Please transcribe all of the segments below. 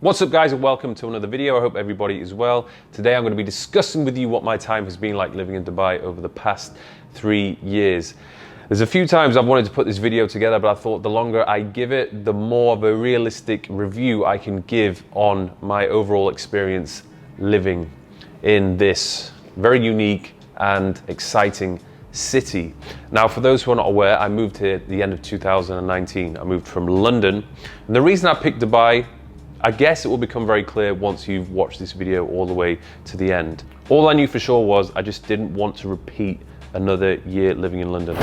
What's up guys, and welcome to another video. I hope everybody is well. Today I'm going to be discussing with you what my time has been like living in Dubai over the past 3 years. There's a few times I've wanted to put this video together, but I thought the longer I give it, the more of a realistic review I can give on my overall experience living in this very unique and exciting city. Now, for those who are not aware, I moved here at the end of 2019. I moved from London, and the reason I picked Dubai, I guess it will become very clear once you've watched this video all the way to the end. All I knew for sure was I just didn't want to repeat another year living in London.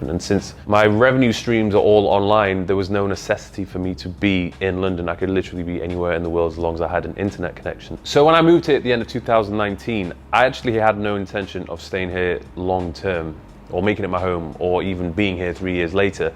And since my revenue streams are all online, there was no necessity for me to be in London. I could literally be anywhere in the world as long as I had an internet connection. So when I moved here at the end of 2019, I actually had no intention of staying here long term, or making it my home, or even being here 3 years later.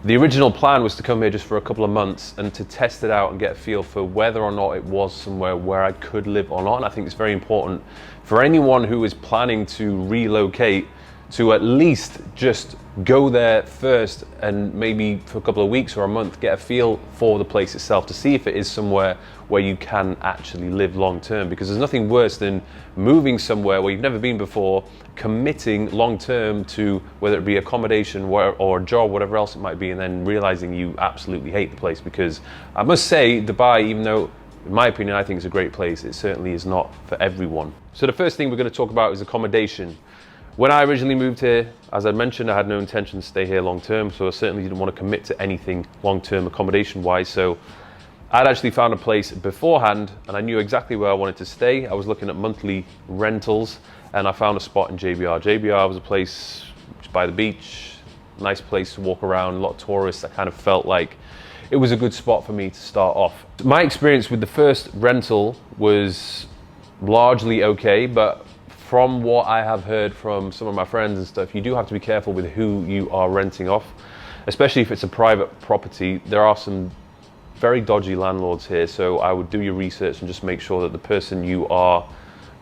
The original plan was to come here just for a couple of months and to test it out and get a feel for whether or not it was somewhere where I could live or not. And I think it's very important for anyone who is planning to relocate to at least just go there first, and maybe for a couple of weeks or a month, get a feel for the place itself to see if it is somewhere where you can actually live long term. Because there's nothing worse than moving somewhere where you've never been before, committing long term to whether it be accommodation or a job, whatever else it might be, and then realizing you absolutely hate the place. Because I must say, Dubai, even though in my opinion I think it's a great place, it certainly is not for everyone. So the first thing we're going to talk about is accommodation. When I originally moved here, as I mentioned, I had no intention to stay here long term, so I certainly didn't want to commit to anything long term accommodation wise. So I'd actually found a place beforehand and I knew exactly where I wanted to stay. I was looking at monthly rentals and I found a spot in JBR. JBR was a place by the beach, nice place to walk around, a lot of tourists. I kind of felt like it was a good spot for me to start off. My experience with the first rental was largely okay, but from what I have heard from some of my friends and stuff, you do have to be careful with who you are renting off, especially if it's a private property. There are some very dodgy landlords here, so I would do your research and just make sure that the person you are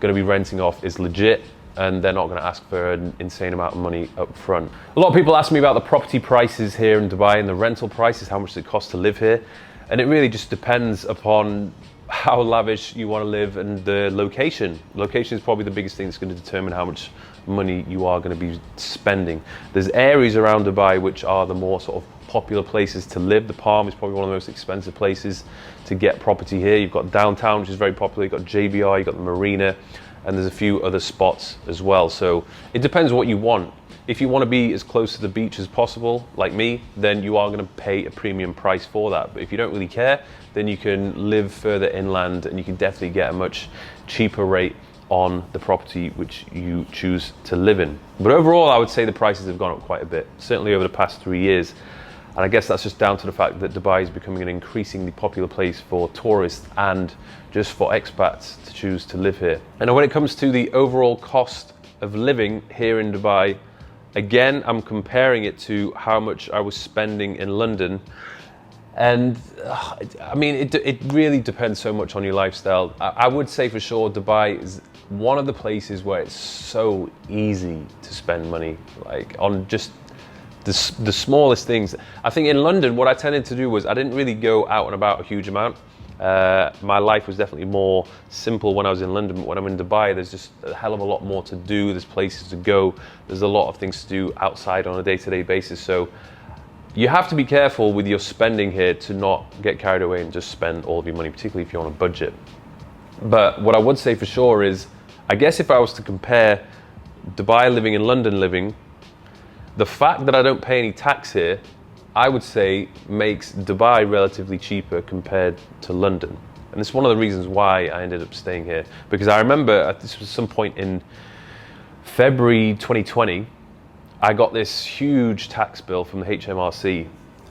going to be renting off is legit and they're not going to ask for an insane amount of money up front. A lot of people ask me about the property prices here in Dubai and the rental prices, how much it costs to live here, and it really just depends upon how lavish you want to live and the location. Location is probably the biggest thing that's going to determine how much money you are going to be spending. There's areas around Dubai which are the more sort of popular places to live. The Palm is probably one of the most expensive places to get property here. You've got downtown, which is very popular. You've got JBR, you've got the marina, and there's a few other spots as well. So it depends what you want. If you want to be as close to the beach as possible, like me, then you are going to pay a premium price for that. But if you don't really care, then you can live further inland and you can definitely get a much cheaper rate on the property which you choose to live in. But overall, I would say the prices have gone up quite a bit, certainly over the past 3 years. And I guess that's just down to the fact that Dubai is becoming an increasingly popular place for tourists and just for expats to choose to live here. And when it comes to the overall cost of living here in Dubai, again, I'm comparing it to how much I was spending in London. And I mean, it really depends so much on your lifestyle. I would say for sure Dubai is one of the places where it's so easy to spend money, like on just the smallest things. I think in London, what I tended to do was I didn't really go out and about a huge amount. My life was definitely more simple when I was in London, but when I'm in Dubai, there's just a hell of a lot more to do. There's places to go. There's a lot of things to do outside on a day-to-day basis. So you have to be careful with your spending here to not get carried away and just spend all of your money, particularly if you're on a budget. But what I would say for sure is, I guess if I was to compare Dubai living and London living, the fact that I don't pay any tax here, I would say makes Dubai relatively cheaper compared to London. And it's one of the reasons why I ended up staying here. Because I remember this was some point in February 2020, I got this huge tax bill from the HMRC.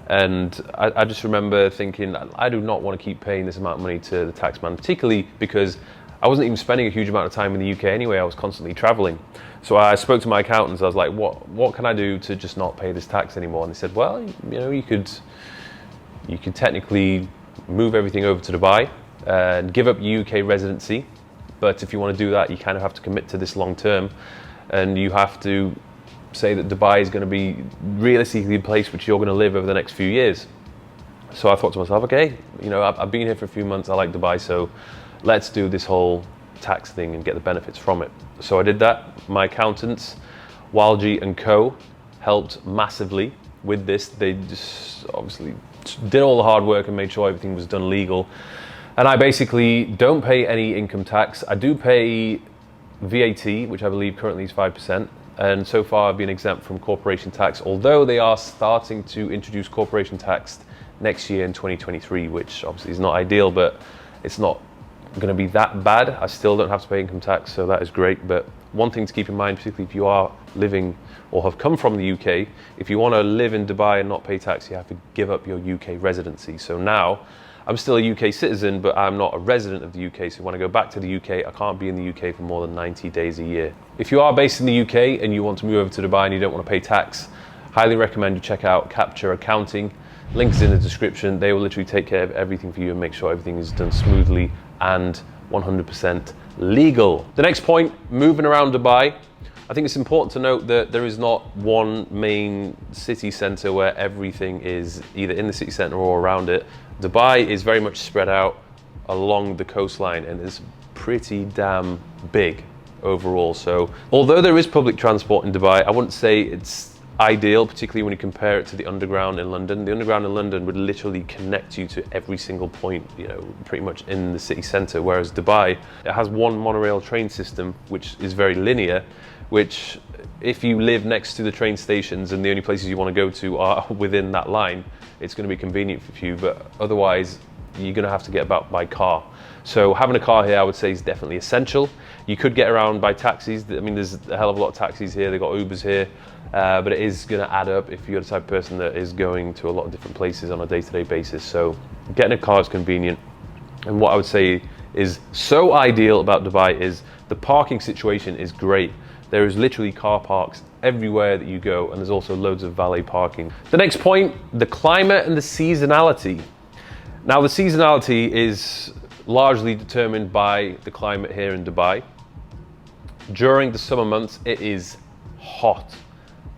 And I just remember thinking, I do not want to keep paying this amount of money to the tax man, particularly because I wasn't even spending a huge amount of time in the UK anyway. I was constantly traveling. So I spoke to my accountants. I was like, what can I do to just not pay this tax anymore? And they said, well, you know, you could technically move everything over to Dubai and give up your UK residency. But if you want to do that, you kind of have to commit to this long term, and you have to say that Dubai is going to be realistically a place which you're going to live over the next few years. So I thought to myself, okay, you know, I've been here for a few months, I like Dubai, so let's do this whole tax thing and get the benefits from it. So I did that. My accountants, Walji and Co, helped massively with this. They just obviously did all the hard work and made sure everything was done legal. And I basically don't pay any income tax. I do pay VAT, which I believe currently is 5%. And so far I've been exempt from corporation tax, although they are starting to introduce corporation tax next year in 2023, which obviously is not ideal, but it's not going to be that bad. I still don't have to pay income tax, so that is great. But one thing to keep in mind, particularly if you are living or have come from the UK, if you want to live in Dubai and not pay tax, you have to give up your UK residency. So now I'm still a UK citizen, but I'm not a resident of the UK. So when I go back to the UK, I can't be in the UK for more than 90 days a year. If you are based in the UK and you want to move over to Dubai and you don't want to pay tax, highly recommend you check out Capture Accounting. Links in the description. They will literally take care of everything for you and make sure everything is done smoothly and 100% legal. The next point, moving around Dubai. I think it's important to note that there is not one main city centre where everything is either in the city centre or around it. Dubai is very much spread out along the coastline and is pretty damn big overall. So although there is public transport in Dubai, I wouldn't say it's ideal, particularly when you compare it to the underground in London. The underground in London would literally connect you to every single point, you know, pretty much in the city centre, whereas Dubai, it has one monorail train system, which is very linear, which if you live next to the train stations and the only places you want to go to are within that line, it's going to be convenient for you, but otherwise you're going to have to get about by car. So having a car here, I would say, is definitely essential. You could get around by taxis. I mean, there's a hell of a lot of taxis here. They've got Ubers here, but it is going to add up if you're the type of person that is going to a lot of different places on a day-to-day basis. So getting a car is convenient. And what I would say is so ideal about Dubai is the parking situation is great. There is literally car parks everywhere that you go, and there's also loads of valet parking. The next point, the climate and the seasonality. Now, the seasonality is largely determined by the climate here in Dubai. During the summer months, it is hot,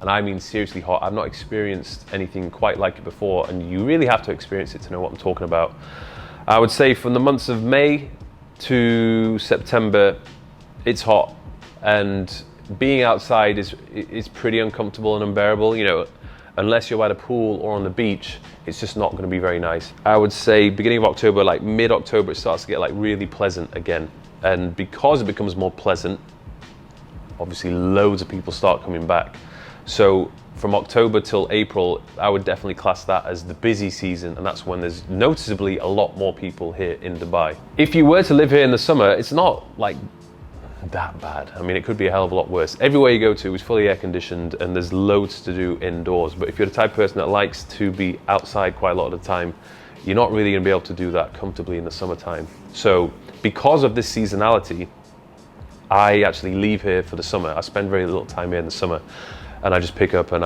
and I mean seriously hot. I've not experienced anything quite like it before, and you really have to experience it to know what I'm talking about. I would say from the months of May to September, it's hot, and being outside is pretty uncomfortable and unbearable. You know, unless you're by the pool or on the beach, it's just not going to be very nice. I would say beginning of October, like mid-October, it starts to get like really pleasant again. And because it becomes more pleasant, obviously loads of people start coming back. So from October till April, I would definitely class that as the busy season, and that's when there's noticeably a lot more people here in Dubai. If you were to live here in the summer, it's not like that bad. I mean, it could be a hell of a lot worse. Everywhere you go to is fully air conditioned and there's loads to do indoors. But if you're the type of person that likes to be outside quite a lot of the time, you're not really going to be able to do that comfortably in the summertime. So because of this seasonality, I actually leave here for the summer. I spend very little time here in the summer, and I just pick up, and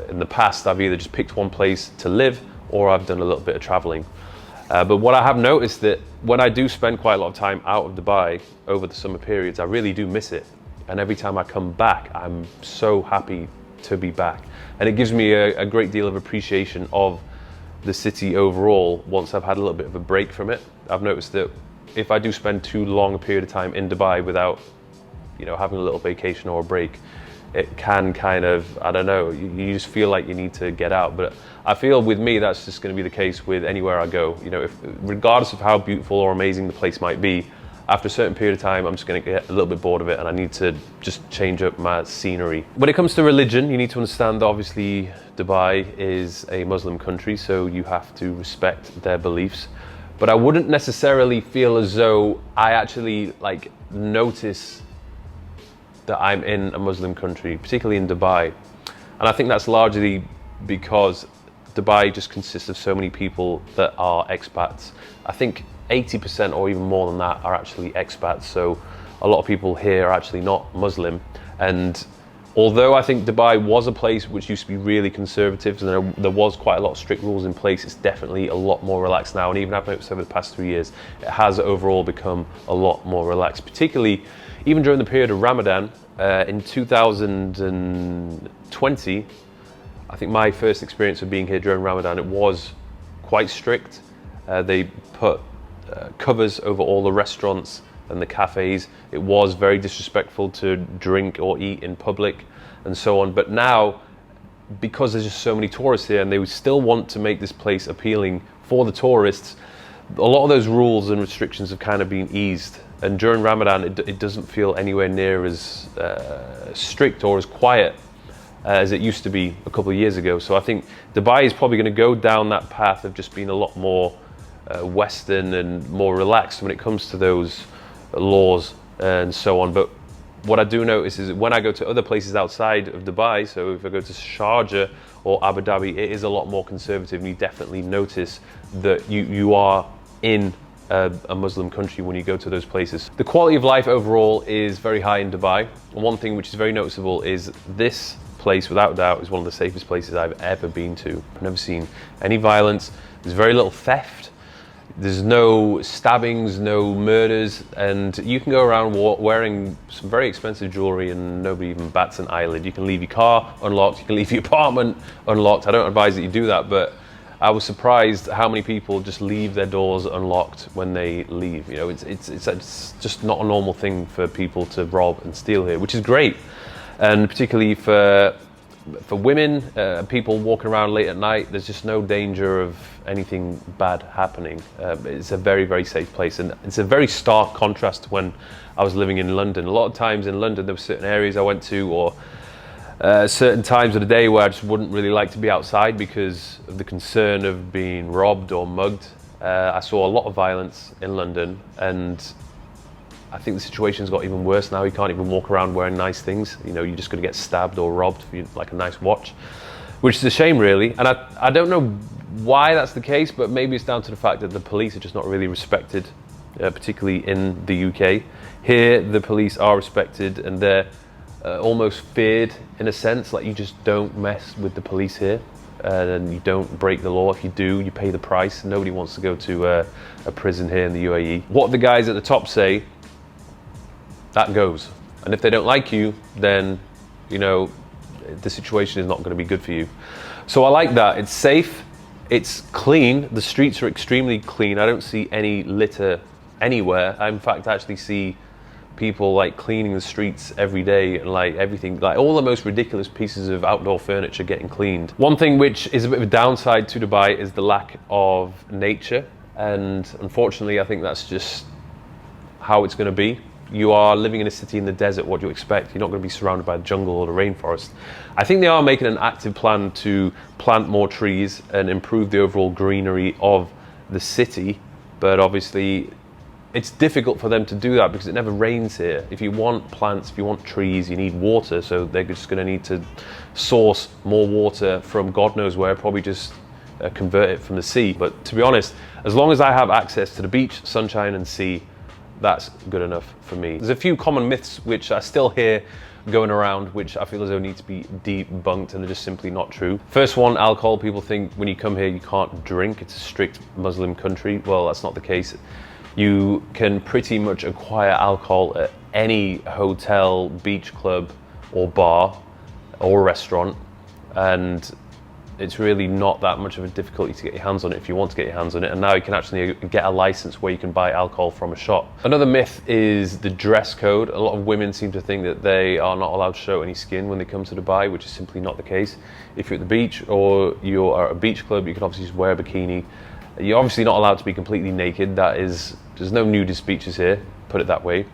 in the past, I've either just picked one place to live or I've done a little bit of traveling. But what I have noticed that when I do spend quite a lot of time out of Dubai over the summer periods, I really do miss it. And every time I come back, I'm so happy to be back. And it gives me a great deal of appreciation of the city overall once I've had a little bit of a break from it. I've noticed that if I do spend too long a period of time in Dubai without, you know, having a little vacation or a break, it can kind of, I don't know, you just feel like you need to get out. But I feel with me, that's just going to be the case with anywhere I go. You know, regardless of how beautiful or amazing the place might be, after a certain period of time, I'm just going to get a little bit bored of it and I need to just change up my scenery. When it comes to religion, you need to understand that obviously Dubai is a Muslim country, so you have to respect their beliefs. But I wouldn't necessarily feel as though I actually like notice that I'm in a Muslim country, particularly in Dubai. And I think that's largely because Dubai just consists of so many people that are expats. I think 80% or even more than that are actually expats. So a lot of people here are actually not Muslim. And although I think Dubai was a place which used to be really conservative, and there was quite a lot of strict rules in place, it's definitely a lot more relaxed now. And even I've noticed over the past 3 years, it has overall become a lot more relaxed, particularly even during the period of Ramadan, in 2020, I think my first experience of being here during Ramadan, it was quite strict. They put covers over all the restaurants and the cafes. It was very disrespectful to drink or eat in public and so on. But now, because there's just so many tourists here and they still want to make this place appealing for the tourists, a lot of those rules and restrictions have kind of been eased. And during Ramadan, it doesn't feel anywhere near as strict or as quiet as it used to be a couple of years ago. So I think Dubai is probably going to go down that path of just being a lot more Western and more relaxed when it comes to those laws and so on. But what I do notice is that when I go to other places outside of Dubai, so if I go to Sharjah or Abu Dhabi, it is a lot more conservative, and you definitely notice that you are in a Muslim country when you go to those places. The quality of life overall is very high in Dubai. And one thing which is very noticeable is this place, without doubt, is one of the safest places I've ever been to. I've never seen any violence. There's very little theft. There's no stabbings, no murders, and you can go around wearing some very expensive jewelry and nobody even bats an eyelid. You can leave your car unlocked, you can leave your apartment unlocked. I don't advise that you do that, but I was surprised how many people just leave their doors unlocked when they leave. You know, it's just not a normal thing for people to rob and steal here, which is great. And particularly for women, people walking around late at night, there's just no danger of anything bad happening. It's a very, very safe place. And it's a very stark contrast to when I was living in London. A lot of times in London, there were certain areas I went to, or certain times of the day where I just wouldn't really like to be outside because of the concern of being robbed or mugged. I saw a lot of violence in London, and I think the situation's got even worse now. You can't even walk around wearing nice things. You know, you're just going to get stabbed or robbed for like a nice watch, which is a shame, really. And I don't know why that's the case, but maybe it's down to the fact that the police are just not really respected, particularly in the UK. Here, the police are respected, and they're almost feared in a sense. Like, you just don't mess with the police here, and you don't break the law. If you do, you pay the price. Nobody wants to go to a prison here in the UAE. What the guys at the top say, that goes. And if they don't like you, then, you know, the situation is not going to be good for you. So I like that. It's safe, it's clean, the streets are extremely clean. I don't see any litter anywhere. I, in fact, actually see people like cleaning the streets every day, and like everything, like all the most ridiculous pieces of outdoor furniture getting cleaned. One thing which is a bit of a downside to Dubai is the lack of nature. And unfortunately, I think that's just how it's going to be. You are living in a city in the desert. What do you expect? You're not going to be surrounded by the jungle or the rainforest. I think they are making an active plan to plant more trees and improve the overall greenery of the city. But obviously, it's difficult for them to do that because it never rains here. If you want plants, if you want trees, you need water. So they're just going to need to source more water from God knows where, probably just convert it from the sea. But to be honest, as long as I have access to the beach, sunshine and sea, that's good enough for me. There's a few common myths which I still hear going around, which I feel as though need to be debunked, and they're just simply not true. First one, alcohol. People think when you come here you can't drink. It's a strict Muslim country. Well, that's not the case. You can pretty much acquire alcohol at any hotel, beach club or bar or restaurant, and it's really not that much of a difficulty to get your hands on it if you want to get your hands on it. And now you can actually get a license where you can buy alcohol from a shop. Another myth is the dress code. A lot of women seem to think that they are not allowed to show any skin when they come to Dubai, which is simply not the case. If you're at the beach or you're at a beach club, you can obviously just wear a bikini. You're obviously not allowed to be completely naked. There's no nudist beaches here, put it that way.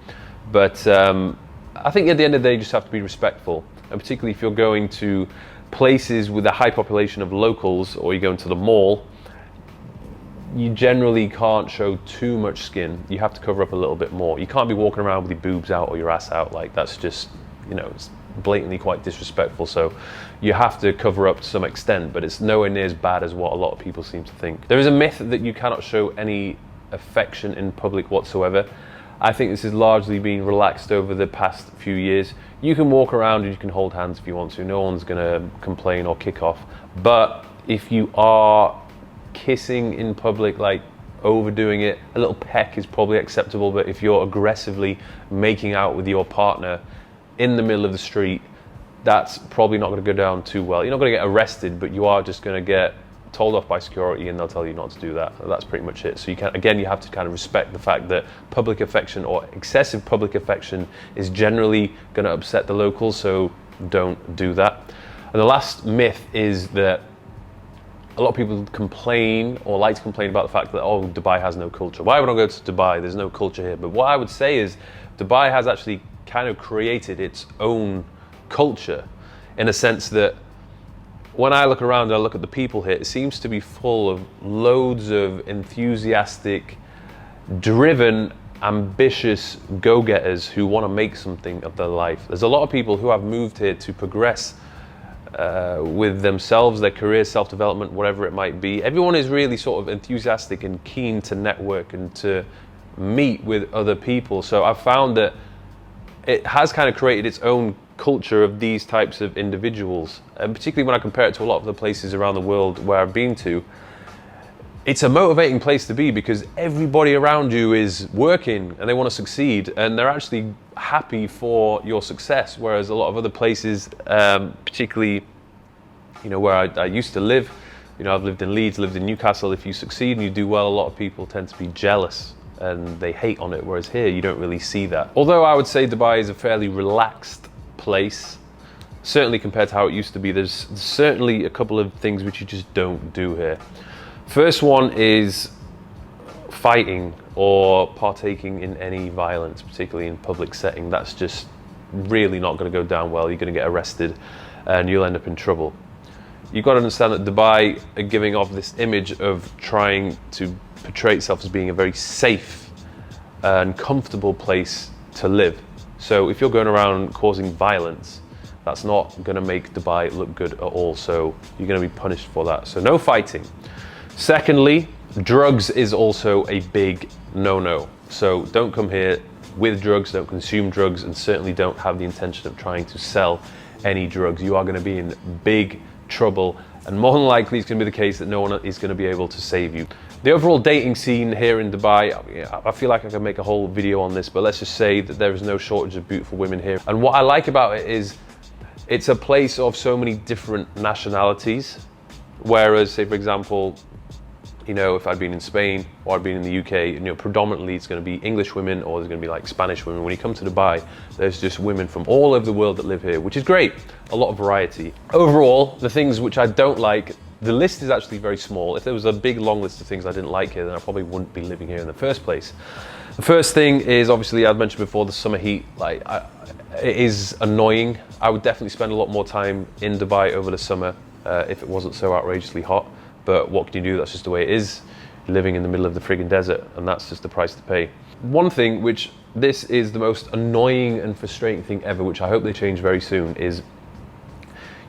But I think at the end of the day, you just have to be respectful. And particularly if you're going to places with a high population of locals, or you go into the mall, you generally can't show too much skin. You have to cover up a little bit more. You can't be walking around with your boobs out or your ass out. Like, that's just, you know, it's blatantly quite disrespectful. So you have to cover up to some extent, but it's nowhere near as bad as what a lot of people seem to think. There is a myth that you cannot show any affection in public whatsoever. I think this has largely been relaxed over the past few years. You can walk around and you can hold hands if you want to. No one's going to complain or kick off. But if you are kissing in public, like overdoing it. A little peck is probably acceptable, but if you're aggressively making out with your partner in the middle of the street, that's probably not going to go down too well. You're not going to get arrested, but you are just going to get told off by security, and they'll tell you not to do that. That's pretty much it. So you have to kind of respect the fact that public affection or excessive public affection is generally going to upset the locals, so don't do that. And the last myth is that a lot of people complain or like to complain about the fact that, oh, Dubai has no culture. Why would I go to Dubai? There's no culture here. But what I would say is Dubai has actually kind of created its own culture, in a sense that when I look around and I look at the people here, it seems to be full of loads of enthusiastic, driven, ambitious go-getters who want to make something of their life. There's a lot of people who have moved here to progress with themselves, their career, self-development, whatever it might be. Everyone is really sort of enthusiastic and keen to network and to meet with other people. So I've found that it has kind of created its own culture of these types of individuals, and particularly when I compare it to a lot of the places around the world where I've been to, it's a motivating place to be because everybody around you is working and they want to succeed and they're actually happy for your success, whereas a lot of other places, particularly where I used to live, I've lived in Leeds, lived in Newcastle, if you succeed and you do well, a lot of people tend to be jealous and they hate on it, whereas here you don't really see that. Although I would say Dubai is a fairly relaxed place, certainly compared to how it used to be, there's certainly a couple of things which you just don't do here. First one is fighting or partaking in any violence, particularly in public setting. That's just really not going to go down well. You're going to get arrested and you'll end up in trouble. You've got to understand that Dubai are giving off this image of trying to portray itself as being a very safe and comfortable place to live. So if you're going around causing violence, that's not going to make Dubai look good at all. So you're going to be punished for that. So no fighting. Secondly, drugs is also a big no-no. So don't come here with drugs, don't consume drugs, and certainly don't have the intention of trying to sell any drugs. You are going to be in big trouble, and more than likely it's going to be the case that no one is going to be able to save you. The overall dating scene here in Dubai, I feel like I could make a whole video on this, but let's just say that there is no shortage of beautiful women here. And what I like about it is it's a place of so many different nationalities, whereas, say for example, if I'd been in Spain or I'd been in the UK, predominantly it's going to be English women or there's going to be like Spanish women. When you come to Dubai, there's just women from all over the world that live here, which is great. A lot of variety. Overall, the things which I don't like, the list is actually very small. If there was a big long list of things I didn't like here, then I probably wouldn't be living here in the first place. The first thing is, obviously, I've mentioned before, the summer heat. It is annoying. I would definitely spend a lot more time in Dubai over the summer if it wasn't so outrageously hot. But what can you do? That's just the way it is. You're living in the middle of the friggin' desert, and that's just the price to pay. One thing which, this is the most annoying and frustrating thing ever, which I hope they change very soon, is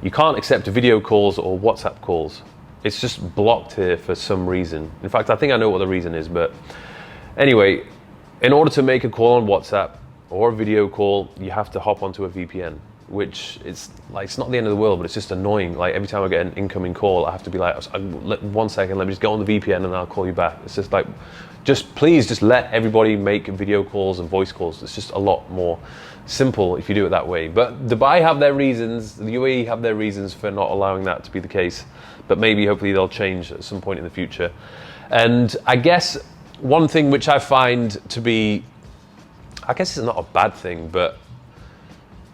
you can't accept video calls or WhatsApp calls. It's just blocked here for some reason. In fact, I think I know what the reason is, but anyway, in order to make a call on WhatsApp or a video call, you have to hop onto a VPN, which it's not the end of the world, but it's just annoying. Like every time I get an incoming call, I have to be like, 1 second, let me just go on the VPN and I'll call you back. It's just like, please just let everybody make video calls and voice calls. It's just a lot more simple if you do it that way. But Dubai have their reasons, the UAE have their reasons for not allowing that to be the case. But maybe, hopefully, they'll change at some point in the future. And I guess one thing which I find to be, I guess it's not a bad thing, but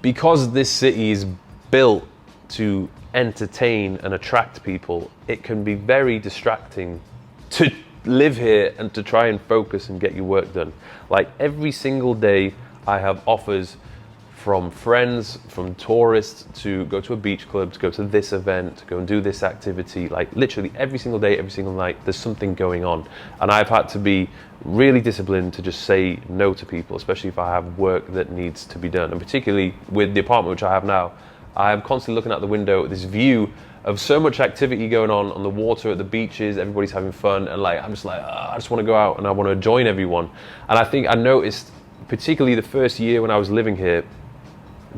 because this city is built to entertain and attract people, it can be very distracting to live here and to try and focus and get your work done. Like every single day, I have offers from friends, from tourists to go to a beach club, to go to this event, to go and do this activity. Like literally every single day, every single night, there's something going on. And I've had to be really disciplined to just say no to people, especially if I have work that needs to be done. And particularly with the apartment which I have now, I am constantly looking out the window at this view of so much activity going on the water, at the beaches, everybody's having fun. And I'm just like, I just want to go out and I want to join everyone. And I think I noticed, particularly the first year when I was living here,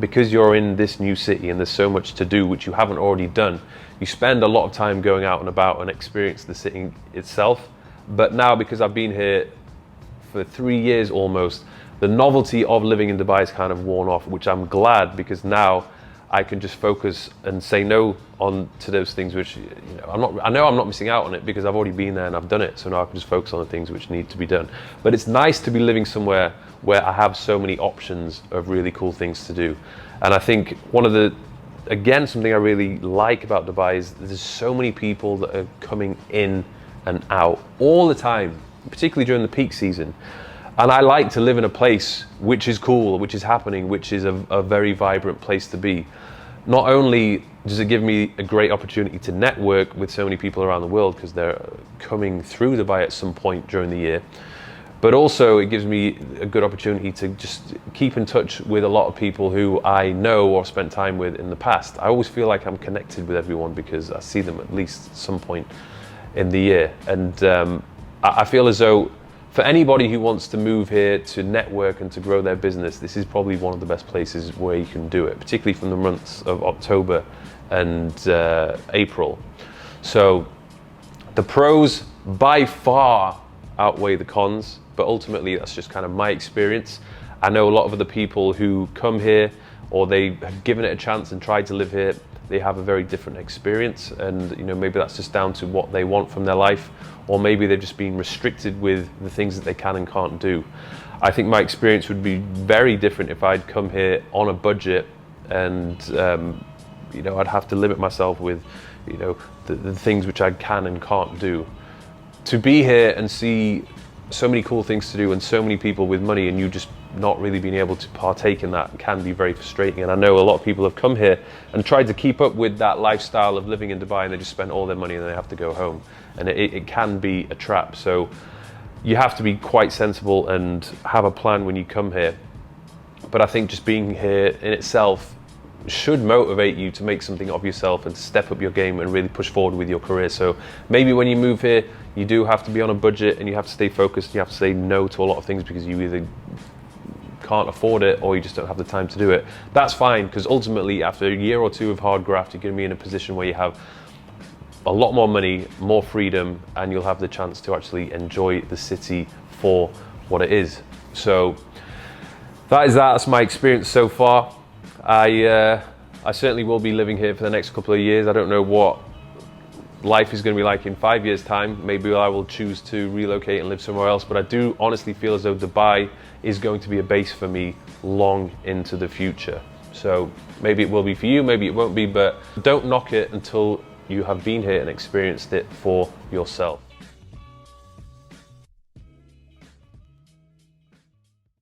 because you're in this new city and there's so much to do which you haven't already done, you spend a lot of time going out and about and experience the city itself. But now, because I've been here for 3 years almost, the novelty of living in Dubai is kind of worn off, which I'm glad, because now I can just focus and say no on to those things which, I know I'm not missing out on it because I've already been there and I've done it. So now I can just focus on the things which need to be done. But it's nice to be living somewhere where I have so many options of really cool things to do. And I think something I really like about Dubai is there's so many people that are coming in and out all the time, particularly during the peak season. And I like to live in a place which is cool, which is happening, which is a very vibrant place to be. Not only does it give me a great opportunity to network with so many people around the world because they're coming through Dubai at some point during the year, but also it gives me a good opportunity to just keep in touch with a lot of people who I know or spent time with in the past. I always feel like I'm connected with everyone because I see them at least some point in the year. And I feel as though for anybody who wants to move here to network and to grow their business, this is probably one of the best places where you can do it, particularly from the months of October and April. So the pros by far outweigh the cons, but ultimately that's just kind of my experience. I know a lot of other people who come here or they have given it a chance and tried to live here, they have a very different experience, and maybe that's just down to what they want from their life, or maybe they've just been restricted with the things that they can and can't do. I think my experience would be very different if I'd come here on a budget and I'd have to limit myself with the things which I can and can't do. To be here and see so many cool things to do and so many people with money and you just not really being able to partake in that can be very frustrating. And I know a lot of people have come here and tried to keep up with that lifestyle of living in Dubai, and they just spend all their money and then they have to go home, and it can be a trap. So you have to be quite sensible and have a plan when you come here. But I think just being here in itself should motivate you to make something of yourself and step up your game and really push forward with your career. So maybe when you move here, you do have to be on a budget and you have to stay focused and you have to say no to a lot of things because you either can't afford it or you just don't have the time to do it. That's fine, because ultimately after a year or two of hard graft, you're going to be in a position where you have a lot more money, more freedom, and you'll have the chance to actually enjoy the city for what it is. So that's my experience so far. I certainly will be living here for the next couple of years. I don't know what life is going to be like in 5 years' time. Maybe I will choose to relocate and live somewhere else, but I do honestly feel as though Dubai is going to be a base for me long into the future. So maybe it will be for you, maybe it won't be, but don't knock it until you have been here and experienced it for yourself.